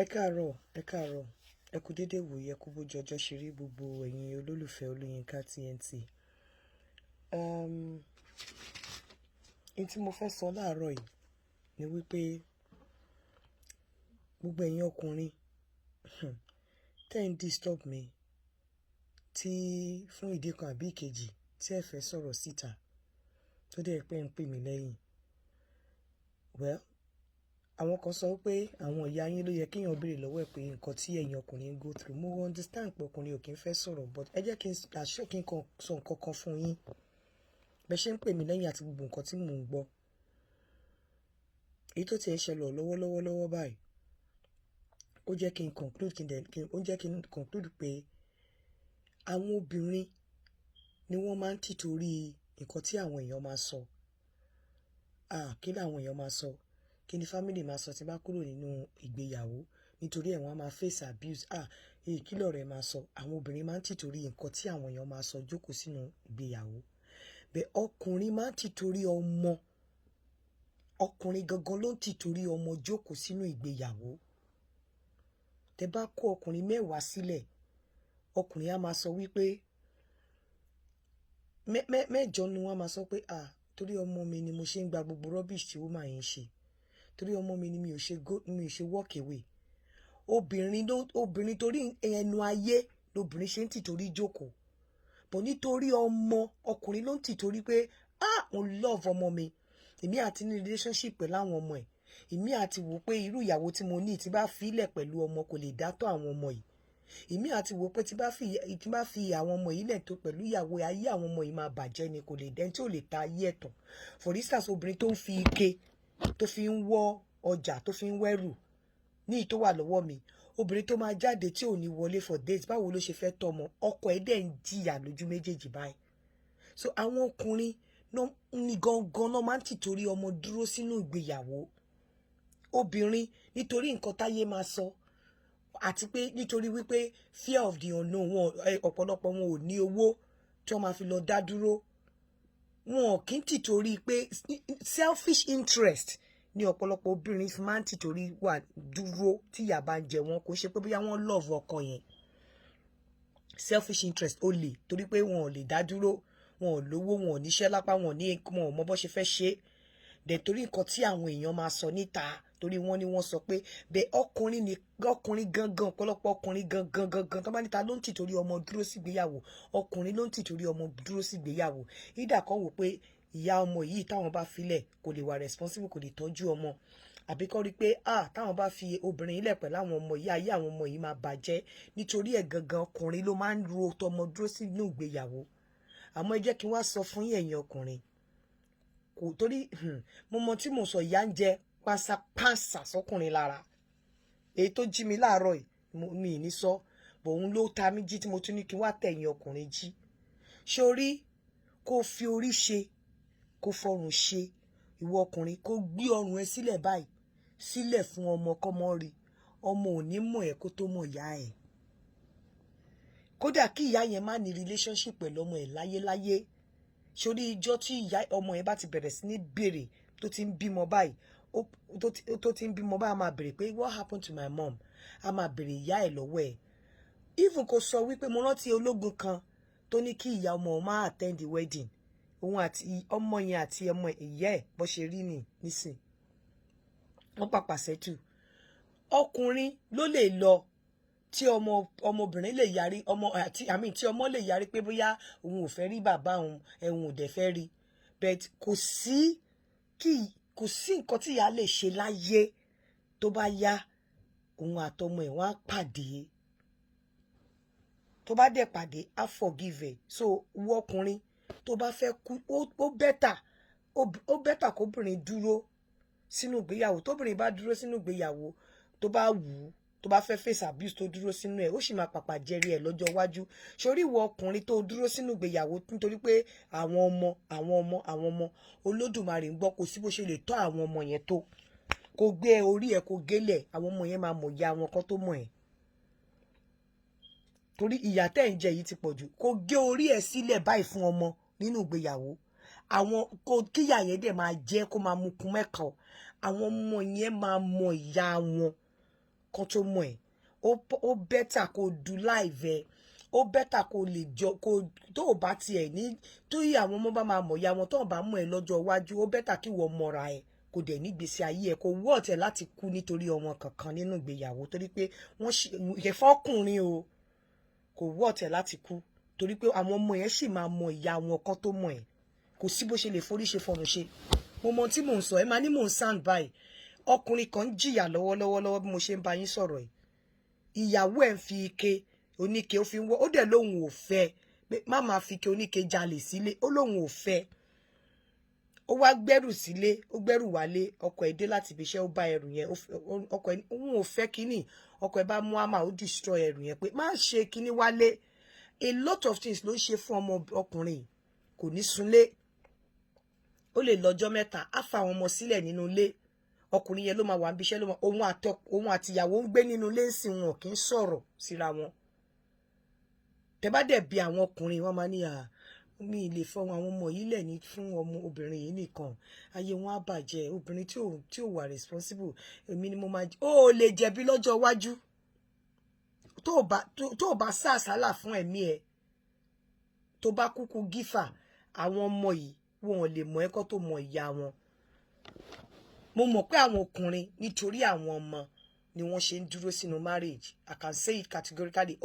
Ẹ káàárọ̀, ẹ kú dédé wòye, ẹ kú bójú ọjọ́ ṣe rí gbogbo ẹ̀yin olólùfẹ́ Olóyinka TNT. N tí mo fẹ́ sọ láàárọ̀ yìí ni wípé gbogbo ẹ̀yin ọkùnrin tẹ́ ń disturb mi tí fún ìdí kan àbí ìkejì tí ẹ fẹ́ sọ̀rọ̀ síta tó dẹ̀ pé ń pè mí lẹ́yìn. Well, àwọn kan sọ pé àwọn ìyá yín ló yẹ kéèyàn béèrè lọ́wọ́ ẹ̀ pé nǹkan tí ẹ̀yin ọkùnrin ń go through. Mo understand pé ọkùnrin ò kí ń fẹ́ sọ̀rọ̀, but ẹ jẹ́ kí n sọ nǹkan kan fún yín. Bẹ́ ṣe ń pè mí lẹ́yìn àti gbogbo nǹkan tí mò ń gbọ́. Èyí tó ti ẹ̀ ṣẹlẹ̀ lọ́wọ́ báyìí, ó jẹ́ kí n conclude pé àwọn obìnrin ni wọ́n máa ń tìtorí nǹkan tí àwọn èèyàn máa sọ. Kí làwọn èèyàn máa sọ? Kí ni family máa sọ tí bá kúrò nínú ìgbéyàwó? Nítorí ẹ̀ wọ́n á máa face abuse. Kí lọ̀rẹ́ máa sọ? Àwọn obìnrin máa ń tìtorí nǹkan tí àwọn èèyàn máa sọ jókòó sínú ìgbéyàwó. Bẹ́ẹ̀ ọkùnrin máa ń tìtorí ọmọ. Ọkùnrin gangan ló ń tìtorí ọmọ jókòó sínú ìgbéyàwó. Tẹ́ bá kó ọkùnrin 10 sílẹ̀, ọkùnrin á máa sọ wípé mẹ́jọ ni wọ́n á máa sọ pé torí ọmọ mi ni mo ṣe ń gba gbogbo rubbish tí woman yẹn ṣe. Torí ọmọ mi ni mi ò ṣe walk away. Obìnrin torí ẹnu ayé lobìnrin ṣe ń tìtorí jókòó. But nítorí ọmọ, ọkùnrin ló ń tìtorí pé mo love ọmọ mi. Èmi àti ní relationship pẹ̀lú àwọn ọmọ ẹ̀. Èmi àti wò pé irú ìyàwó tí mo ní tí bá fi ilẹ̀ pẹ̀lú ọmọ kò lè dátọ́ àwọn ọmọ yìí. Èmi àti wò pé tí bá fi àwọn ọmọ yìí lẹ̀ tó pẹ̀lú ìyàwó, ayé àwọn ọmọ yìí máa bàjẹ́ ni, kò lè dẹ́n tí ò lè ta ayé ẹ̀tàn. For instance, obìnrin tó ń fi ike tó fi ń wọ́ ọjà tó fi ń wẹ́rù ní ìtó wà lọ́wọ́ mi. Obìnrin tó máa jáde tí ò ní wọlé for days, báwo ló ṣe fẹ́ tọ́mọ? Ọkọ ẹ̀ dẹ̀ ń jìyà lójú méjèèjì báyìí. So àwọn ọkùnrin ní gangan náà máa ń tìtorí ọmọ dúró sínú ìgbéyàwó. Obìnrin nítorí nǹkan táyé máa sọ, àti pé nítorí wípé fear of the unknown, ọ̀pọ̀lọpọ̀ wọn ò ní owó tí wọ́n máa fi lọ dá dúró. Wọn kì í tìtorí pé selfish interest ni ọ̀pọ̀lọpọ̀ obìnrin fi máa ń tìtorí wà dúró tí ìyà bá ń jẹ wọn. Kò ṣe pé bóyá wọ́n love ọkọ yẹn. Selfish interest ó lè torí pé wọn ò lè dá dúró, wọn ò lówó, wọn ò níṣẹ́ lápá, wọn ò mọ bó ṣe fẹ́ ṣe. Dẹ̀ torí nǹkan tí àwọn èèyàn máa sọ níta, torí wọ́n ní wọ́n sọ pé bẹ́ẹ̀ ọkùnrin gangan, ọ̀pọ̀lọpọ̀ ọkùnrin gangan tó bá níta ló ń tìtorí ọmọ dúró sí ìgbéyàwó. Ọkùnrin ló ń tìtorí ọmọ dúró sí ìgbéyàwó. Ìdá kan wò pé ìyá ọmọ yìí táwọn bá filẹ̀ kò lè wà responsible, kò lè tọ́jú ọmọ. Àbí kọ́ rí pé táwọn bá fi obìnrin ilẹ̀ pẹ̀lú àwọn ọmọ yìí, ayé àwọn ọmọ yìí máa bàjẹ́. Nítorí ẹ̀ gangan ọkùnrin ló máa ń ro tọmọ dúró sínú ìgbéyàwó. Àmọ́ ẹ jẹ́ kí n wá sọ fún yín ẹ̀yin ọkùnrin. Kò torí mo mọ tí mo sọ, ìyà ń jẹ pásápásá sọkùnrin lára. Èyí tó jí mi láàárọ̀ yìí mi ì ní sọ, bò òun ló ta mí jí tí mo tún ní kí n wá tẹ̀yìn ọkùnrin jí. Ṣorí kó fi orí ṣe, kó fọrùn ṣe. Ìwọ ọkùnrin kó gbé ọrùn ẹ sílẹ̀ báyìí, sílẹ̀ fún ọmọ kọ́mọ rí. Ọmọ ò ní mọ̀ ẹ́ kó tó mọ̀ ìyá ẹ̀. Kódà kí ìyá yẹn má ní relationship pẹ̀lú ọmọ ẹ̀ láyéláyé. Ṣorí ijọ́ tí ọmọ yẹn bá ti bẹ̀rẹ̀ sí ní bèrè tó ti ń bímọ báyìí, a máa bèrè pé what happened to my mom? A máa bèrè ìyá ẹ̀ lọ́wọ́ ẹ̀. Even kò sọ wípé mo rántí ológun kan tó ní kí ìyá ọmọ máa attend the wedding. Òun àti ọmọ yẹn àti ọmọ ìyá ẹ̀ bó ṣe rí nísìn. Wọ́n pàpà settle. Ọkùnrin ló lè lọ tí ọmọbìnrin lè yarí, tí ọmọ lè yarí pé bóyá òun ò fẹ́ rí bàbá òun, òun ò dẹ̀ fẹ́ rí. But kò sí nǹkan tí ìyá lè ṣe láyé tó bá yá òun àtọmọ ẹ̀ wọ́n á pàdé. Tó bá dẹ̀ pàdé á forgive. So wo ọkùnrin tó bá fẹ́ kú, ó bẹ́tà kóbìnrin dúró sínú ìgbéyàwó. Tóbìnrin bá dúró sínú ìgbéyàwó tó bá wù ú, tó bá fẹ́ face abuse tó dúró sínú ẹ̀, ó sì máa pàpà jẹ́rí ẹ̀ lọ́jọ́ iwájú. Ṣorí ìwọ ọkùnrin tó dúró sínú ìgbéyàwó nítorí pé àwọn ọmọ Olódùmarè ń gbọ́, kò sí bó ṣe lè tọ́ àwọn ọmọ yẹn tó. Kò gbé orí ẹ̀ kò gélẹ̀, àwọn ọmọ yẹn máa mọ̀ ìyá wọn kan tó mọ̀ ẹ́. Torí ìyà tẹ́ ń jẹ yìí ti pọ̀ jù. Kò gé orí ẹ̀ sílẹ̀ báyìí fún ọmọ nínú ìgbéyàwó. Kíyà yẹn dẹ̀ máa jẹ́ kó máa mú kun mẹ́kọ̀ọ́. Àwọn ọmọ yẹn máa mọ ìyá wọn. kan tó mọ̀ ẹ́. Ó better kó do live ẹ. Ó better kó lè jọ kó tó bá tiẹ̀ ní tó yí àwọn ọmọ bá máa mọ̀ ya wọn tó bá mọ̀ ẹ́ lọ́jọ́ iwájú. Ó better kí wọ́n mọ̀ra ẹ̀ kò dẹ̀ ní gbèsè ayé ẹ̀ kò wọ́ ọ̀tẹ̀ láti kú nítorí ọmọ kankan nínú ìgbéyàwó torí pé wọ́n ṣe fọ́kùnrin o kò wọ́ ọ̀tẹ̀ láti kú torí pé àwọn ọmọ yẹn sì máa mọ ìyá wọn kan tó mọ̀ ẹ́ kò sí bó ṣe lè forí ṣe fọrùn ṣe. Mo mọ tí mò ń sọ ẹ máa ní mò ń sound báyìí ọkùnrin kan ń jìyà lọ́wọ́lọ́wọ́ bí mo ṣe ń bá yín sọ̀rọ̀ yìí ìyàwó ẹ̀ ń fi ike oníke ó fi ń wọ́ ó dẹ̀ lóhùn ò fẹ́ pé má máa fi ike oníke jalè sílé ó lóhùn ò fẹ́ ó wá gbẹ́rù sílé ó gbẹ́rù wálé ọkọ ẹ̀ dé láti ibi iṣẹ́ ó bá ẹrù yẹn ọkọ ẹ̀ òun ò fẹ́ kínní ọkọ ẹ̀ bá mú àmà ó destroy ẹrù yẹn pé má ṣe kínní wálé a lot of things ló ń ṣe fún ọmọ ọkùnrin kò ní sunlé ó lè lọ́jọ́ mẹ́ta á fa àwọn ọmọ sílẹ̀ nínú ilé ọkùnrin yẹn ló máa wà níbi iṣẹ́ ló máa òun àtìyàwó ń gbé nínú ilé ń sìn wọn kì í sọ̀rọ̀ síra wọn tẹ́ bá dẹ̀ bí àwọn ọkùnrin wọn máa ní mi lè fọwọ́ àwọn ọmọ yìí lẹ̀ ní fún ọmọ obìnrin yìí nìkan ayé wọn á bàjẹ́ obìnrin tí ò wà responsible èmi ni mo máa ó lè jẹ̀bi lọ́jọ́ iwájú tó o bá sá àsálà fún ẹ̀mí ẹ̀ tó bá kúkú gífà àwọn ọmọ yìí wọn ò lè mọ ẹ̀kọ́ tó mọ ìyá wọn mo mọ̀ pé àwọn ọkùnrin nítorí àwọn ọmọ ni wọ́n ṣe ń dúró sínú marriage I can say it categorically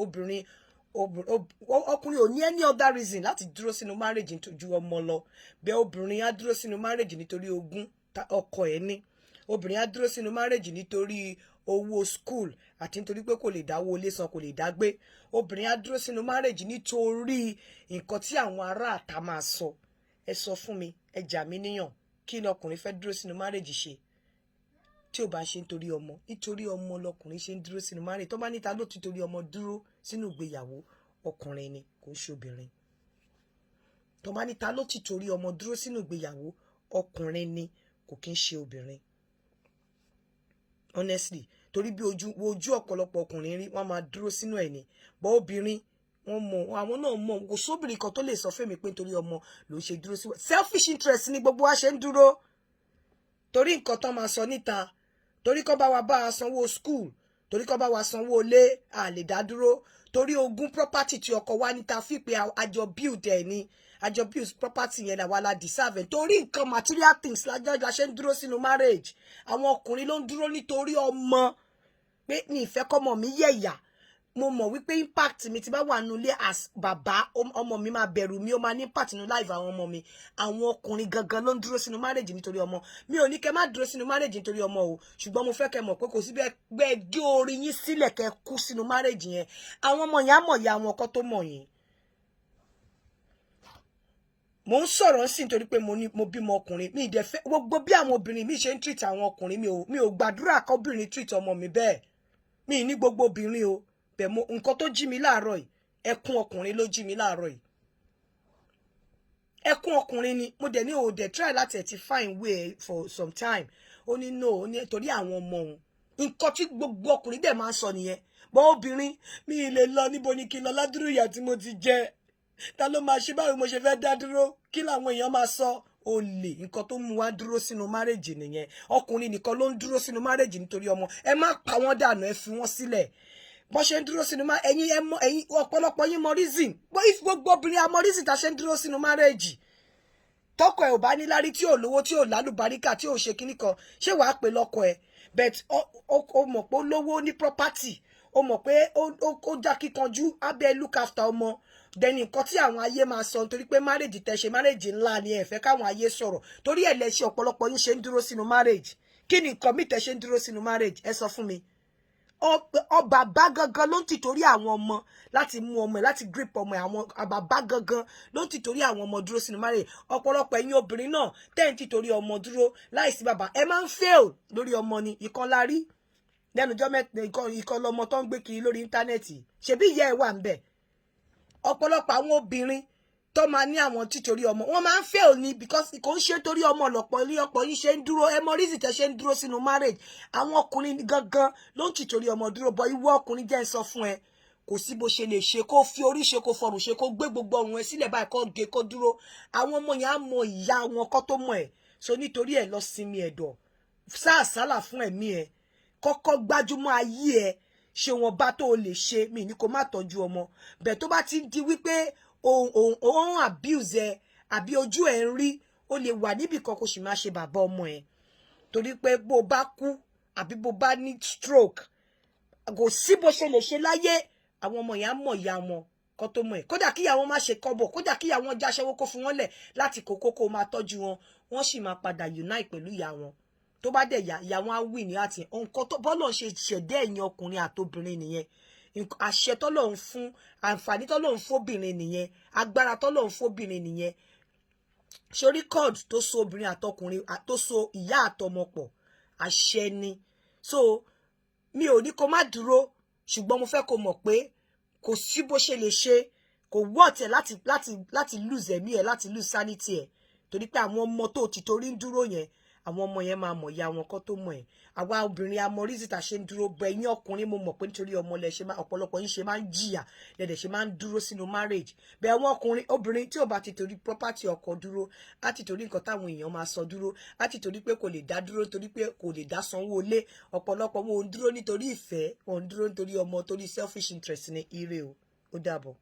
ọkùnrin ò ní any other reason láti dúró sínú marriage ju ọmọ lọ bẹ́ẹ̀ obìnrin á dúró sínú marriage nítorí ogún ọkọ ẹ̀ ní obìnrin á dúró sínú marriage nítorí owó school àti nítorí pé kò lè dáwó ilé san kò lè dágbé obìnrin á dúró sínú marriage nítorí nǹkan tí àwọn ará àta máa sọ ẹ sọ fún mi ẹ jà mí níyàn kí ni ọkùnrin fẹ́ dúró sínú marriage ṣe tí ò bá ṣe nítorí ọmọ lọkùnrin ṣe ń dúró sínú marriage tó bá níta ló ti torí ọmọ dúró sínú ìgbéyàwó ọkùnrin ni kò ń ṣe obìnrin tó bá níta ló ti torí ọmọ dúró sínú ìgbéyàwó ọkùnrin ni kò kí ń ṣe obìnrin honestly torí bí ojú ọ̀pọ̀lọpọ̀ ọkùnrin rí wọ́n máa dúró sínú ẹ̀ ni bọ́ obìnrin wọ́n mọ̀ àwọn náà mọ̀ kò sóbìnrin kan tó lè sọ fẹ́mi pé nítorí ọmọ ló ṣe dúró sí selfish interest ni gbogbo wa ṣe ń dúró torí nǹkan tó máa sọ níta torí kọ́ bá wa bá a sanwó school torí kọ́ bá wa sanwó ilé a lè dá dúró torí ogún property tí ọkọ wa níta fi pé àjọ build ẹ̀ ni àjọ build property yẹn làwa la deserve torí nǹkan material things lájọ́ la ṣe ń dúró sínú marriage àwọn ọkùnrin ló ń dúró nítorí ọmọ pé ní ìfẹ́ kọ́mọ mi yẹ̀yà mo mọ̀ wípé impact mi ti bá wà nulẹ̀ as bàbá ọmọ mi máa bẹ̀rù mi ó máa ní impact nínú life àwọn ọmọ mi àwọn ọkùnrin gangan ló ń dúró sínú marriage nítorí ọmọ mi ò ní kẹ́ má dúró sínú marriage nítorí ọmọ o ṣùgbọ́n mo fẹ́ kẹ́ mọ̀ pé kò sí bẹ́ẹ̀ gé orí yín sílẹ̀ kẹ́ kú sínú marriage yẹn àwọn ọmọ yẹn á mọ̀ ya àwọn ọkọ tó mọ̀ yín mo ń sọ̀rọ̀ sí nítorí pé mo bímọ ọkùnrin mi ìdẹ́fẹ́ gbogbo bí àwọn obìnrin mi ṣe ń treat àwọn ọkùnrin mi ò gbàdúrà kọ́bìnrin treat ọmọ mi bẹ́ẹ̀ mi ní gbogbo obìnrin o bẹ̀ mo nǹkan tó jí mi láàárọ̀ yìí ẹkún ọkùnrin ló jí mi láàárọ̀ yìí ẹkún ọkùnrin ni mo dẹ̀ ní o dẹ̀ try láti ẹ̀ ti find way for some time ó ní no ó ní torí àwọn ọmọ òun nǹkan tí gbogbo ọkùnrin dẹ̀ máa ń sọ nìyẹn bọ́ obìnrin mi lè lọ níbo ni kí n lọ ládùúrú ìyà tí mo ti jẹ ta ló máa ṣe báwo mo ṣe fẹ́ dá dúró kí làwọn èèyàn máa sọ olè nǹkan tó mú wa dúró sínú márèjì nìyẹn ọkùnrin nìkan ló ń dúró sínú márèjì nítorí ọmọ ẹ má pa wọ́n dànù ẹ fi wọ́n sílẹ̀ bó ṣe ń dúró sínú ẹ̀yin ọ̀pọ̀lọpọ̀ yín mọ reason gbogbo obìnrin àmọ́ reason tá ṣe ń dúró sínú márèjì tọkọ ẹ ò bá níláárí tí ò lówó tí ò lálùbáríkà tí ò ṣe kíní kan ṣé wàá pè lọ́kọ ẹ but ó mọ̀ pé ó lówó ní property ó mọ̀ pé ó já kíkanjú abẹ́ look after ọmọ dẹni nǹkan tí àwọn ayé máa sọ nítorí pé marriage tẹ́ ṣe marriage ńlá ni ẹ fẹ́ káwọn ayé sọ̀rọ̀ torí ẹ̀ lẹ́ṣẹ̀ ọ̀pọ̀lọpọ̀ yín ṣe ń dúró sínú marriage kí ni nǹkan mi tẹ́ ṣe ń dúró sínú marriage ẹ sọ fún mi bàbá gangan ló ń tìtorí àwọn ọmọ láti mú ọmọ ẹ láti grip ọmọ ẹ àwọn bàbá gangan ló ń tìtorí àwọn ọmọ dúró sínú marriage ọ̀pọ̀lọpọ̀ ẹ̀yin obìnrin náà tẹ́ ń tìtorí ọmọ dúró láìsí bàbá ẹ máa ń fail lórí ọmọ ni ìkan la rí lẹ́nujọ́ mẹ́ta ìkan lọmọ tó ń gbé kiri lórí íńtánẹ́ẹ̀tì ṣebí ìyá ẹ wà ń bẹ̀ ọ̀pọ̀lọpọ̀ àwọn obìnrin tó máa ní àwọn títorí ọmọ wọn máa ń fail ni because kò ń ṣe torí ọmọ lọ́pọ̀ ilé ọ̀pọ̀ yín ṣe ń dúró ẹ mọ reason tẹ́ ṣe ń dúró sínú marriage àwọn ọkùnrin gangan ló ń títorí ọmọ dúró bọ ìwọ ọkùnrin jẹ́ ń sọ fún ẹ kò sí bó ṣe lè ṣe kó fi orí ṣe kó fọrùn ṣe kó gbé gbogbo ọrùn ẹ sílẹ̀ báyìí kó gé kó dúró àwọn ọmọ yẹn á mọ ìyá wọn kó tó mọ ẹ so nítorí ẹ lọ sinmi ẹ̀dọ̀ sáàsálà fún ẹ̀mí ẹ kọ́kọ́ gbájúmọ́ ayé ẹ ṣe wọn bá tó lè ṣe mí ní kó má tọ́jú ọmọ bẹ́ẹ̀ tó bá ti di wípé òun abuse ẹ àbí ojú ẹ ń rí ó lè wà níbì kan kó sì máa ṣe bàbá ọmọ ẹ torí pé bó bá kú àbí bó bá ní stroke kò sí bó ṣe lè ṣe láyé àwọn ọmọ yẹn á mọ̀ ìyá wọn kó tó mọ̀ ẹ́ kódà kíyà wọn má ṣe kọ́bọ̀ kódà kíyà wọn jáṣẹ́wó kó fún wọn lẹ̀ láti kókó máa tọ́jú wọn wọ́n sì máa padà unite pẹ̀lú ìyá wọn tó bá dẹ̀ ìyá wọn á wì ní àti nǹkan tó bọ́lọ̀ ṣe ṣẹ̀dá ẹ̀yin ọkùnrin àtobìnrin nìyẹn àṣẹ tọ́lọ̀ ń fún àǹfààní tọ́lọ̀ ń fóbìnrin nìyẹn agbára tọ́lọ̀ ń fóbìnrin nìyẹn sórí cord tó so obìnrin àtọkùnrin tó so ìyá àtọmọ pọ̀ àṣẹ ni so mi ò ní kó má dúró ṣùgbọ́n mo fẹ́ kó mọ̀ pé kò sí bó ṣe lè ṣe kò wọ́ọ̀tẹ̀ láti lose ẹ̀mí ẹ̀ láti lose sanity ẹ̀ torí pé àwọn ọmọ tó ti torí ń dúró yẹn àwọn ọmọ yẹn máa mọ̀ ìyá wọn kó tó mọ̀ ẹ̀ àwa obìnrin amọ̀rísì tá ṣe ń dúró bẹ ẹ̀yin ọkùnrin mo mọ̀ pé nítorí ọmọ lẹ ṣe máa ọ̀pọ̀lọpọ̀ yín ṣe máa ń jìyà lẹ́dẹ̀ ṣe máa ń dúró sínú marriage bẹ àwọn ọkùnrin obìnrin tí ò bá ti torí property ọkọ dúró á ti torí nǹkan táwọn èèyàn máa sọ dúró á ti torí pé kò lè dá dúró torí pé kò lè dá sanwó ilé ọ̀pọ̀lọpọ̀ wọn ò ń dúró nítorí ìfẹ́ wọn ò ń dúró nítorí ọmọ torí selfish interest ní ire o ó dàbọ̀.